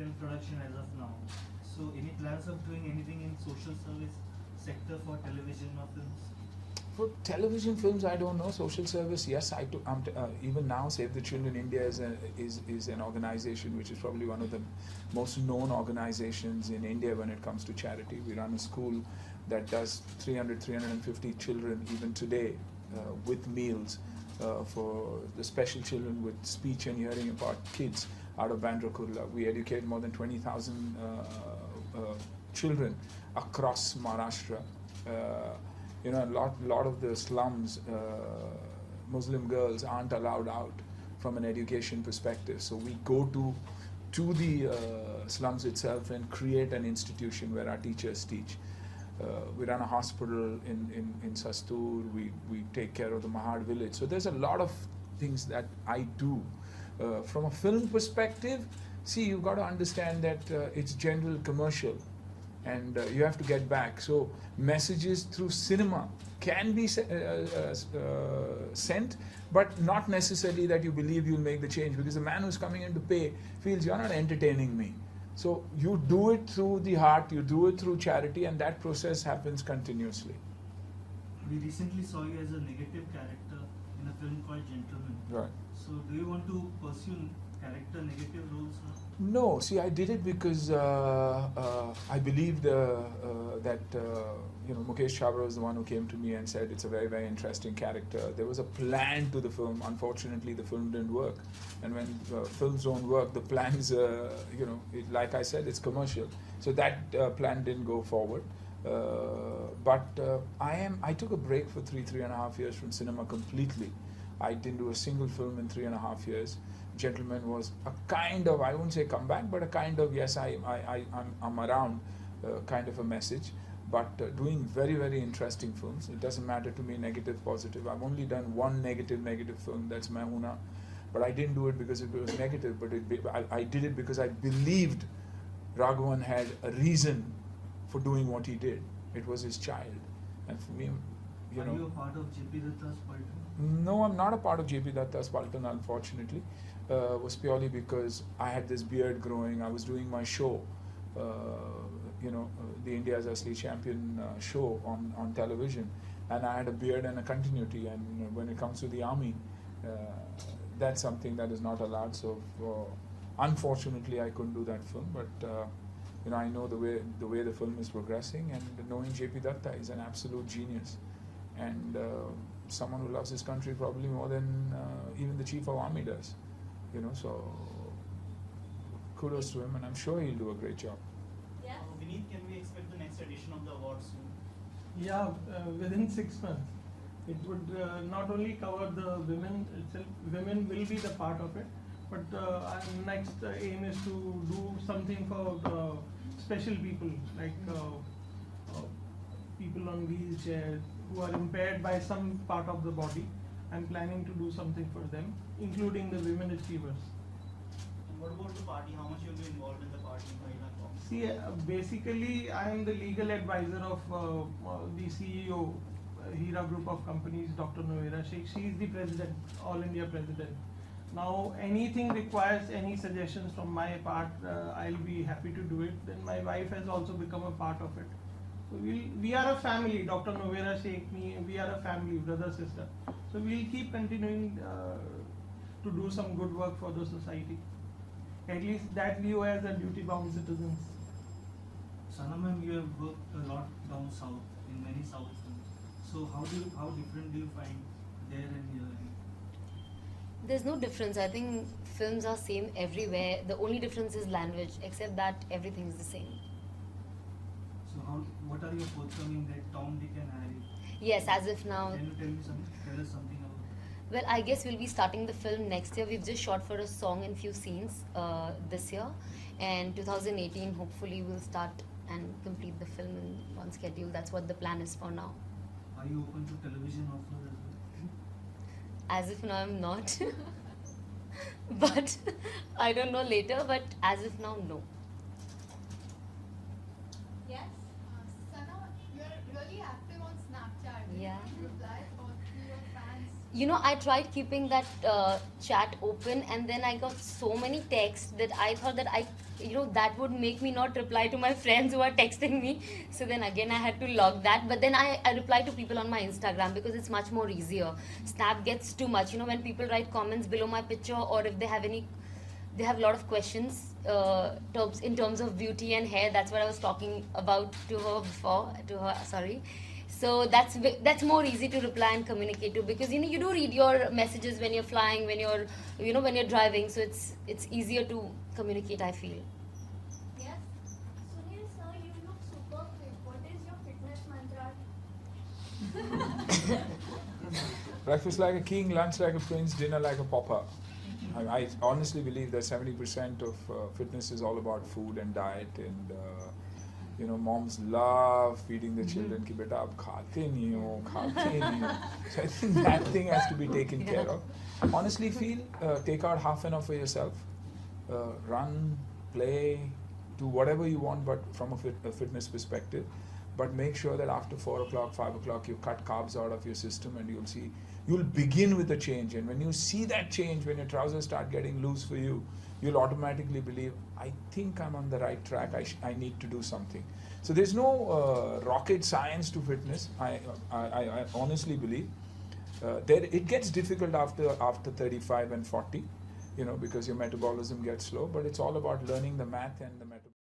film production as of now. So any plans of doing anything in social service sector for television or films? For television films, I don't know. Social service, yes. Even now, Save the Children India is an organization which is probably one of the most known organizations in India when it comes to charity. We run a school that does 350 children even today with meals for the special children with speech and hearing impaired kids out of Bandra Kurla. We educate more than 20,000 children across Maharashtra. A lot of the slums, Muslim girls aren't allowed out from an education perspective. So we go to the slums itself and create an institution where our teachers teach. We run a hospital in Sastur. We take care of the Mahad village. So there's a lot of things that I do. From a film perspective, see, you've got to understand that it's general commercial. And you have to get back. So messages through cinema can be sent, but not necessarily that you believe you'll make the change, because the man who's coming in to pay feels you're not entertaining me. So you do it through the heart, you do it through charity, and that process happens continuously. We recently saw you as a negative character in a film called Gentleman. Right. So do you want to pursue character negative roles now? No, see, I did it because I believed that Mukesh Chabra was the one who came to me and said it's a very, very interesting character. There was a plan to the film. Unfortunately, the film didn't work. And when films don't work, the plans, like I said, it's commercial. So that plan didn't go forward. But I took a break for 3.5 years from cinema completely. I didn't do a single film in 3.5 years. Gentleman was a kind of, I won't say comeback, but a kind of, yes, I'm around kind of a message. But doing very, very interesting films. It doesn't matter to me, negative, positive. I've only done one negative film, that's Mahuna. But I didn't do it because it was negative, but I did it because I believed Raghavan had a reason for doing what he did. It was his child. And for me, Are you a part of JP Datta's Part-3? No, I'm not a part of JP Datta's Part-3, unfortunately. Was purely because I had this beard growing. I was doing my show, the India's Asli Champion show on television, and I had a beard and a continuity. And when it comes to the army, that's something that is not allowed. So unfortunately, I couldn't do that film. But I know the way the film is progressing, and knowing JP Datta is an absolute genius, and someone who loves his country probably more than even the Chief of Army does. So kudos to him, and I'm sure he'll do a great job. Yes. Vineet, can we expect the next edition of the award soon? Yeah, within 6 months. It would not only cover the women itself, women will be the part of it, but our next aim is to do something for special people, like people on wheelchairs who are impaired by some part of the body. I'm planning to do something for them, including the women achievers. And what about the party? How much you'll be involved in the party? See, basically, I am the legal advisor of the CEO, Hira Group of Companies, Dr. Novera Sheikh. She is the president, All India president. Now, anything requires any suggestions from my part, I'll be happy to do it. Then my wife has also become a part of it. So we are a family, Dr. Novera Sheikh, me, we are a family, brother, sister. So we'll keep continuing to do some good work for the society. At least that we owe as a duty-bound citizens. Sana ma'am, you have worked a lot down south, in many south films. So how different do you find there and here? There's no difference. I think films are same everywhere. The only difference is language, except that everything is the same. So what are your forthcoming that Tom, Dick and Harry? Yes, as if now. Can you tell us something about it? Well, I guess we'll be starting the film next year. We've just shot for a song and few scenes this year. And 2018, hopefully we'll start and complete the film in one schedule. That's what the plan is for now. Are you open to television offers as well? As if now I'm not. But I don't know later, but as if now, no. Yes, Sana, you're really active on Snapchat. Yeah. You reply to your fans You know, I tried keeping that chat open, and then I got so many texts that I thought that that would make me not reply to my friends who are texting me. So then again, I had to log that. But then I reply to people on my Instagram because it's much more easier. Snap gets too much. You know, when people write comments below my picture, or if they have a lot of questions in terms of beauty and hair. That's what I was talking about to her before. Sorry. So that's more easy to reply and communicate to, because you do read your messages when you're flying, when you're driving. So it's easier to communicate, I feel. Yes. Suniel sir, you look super fit. What is your fitness mantra? Breakfast like a king, lunch like a prince, dinner like a pauper. I honestly believe that 70% of fitness is all about food and diet, and moms love feeding the children ki beta ab khate nahi ho, khate nahi ho. So I think that thing has to be taken care of. Honestly feel, take out half an hour for yourself, run, play, do whatever you want, but from a fitness perspective. But make sure that after 4 o'clock, 5 o'clock, you cut carbs out of your system, and you'll begin with a change. And when you see that change, when your trousers start getting loose for you, you'll automatically believe, I think I'm on the right track, I need to do something. So there's no rocket science to fitness, I honestly believe. It gets difficult after 35 and 40, because your metabolism gets slow, but it's all about learning the math and the metabolism.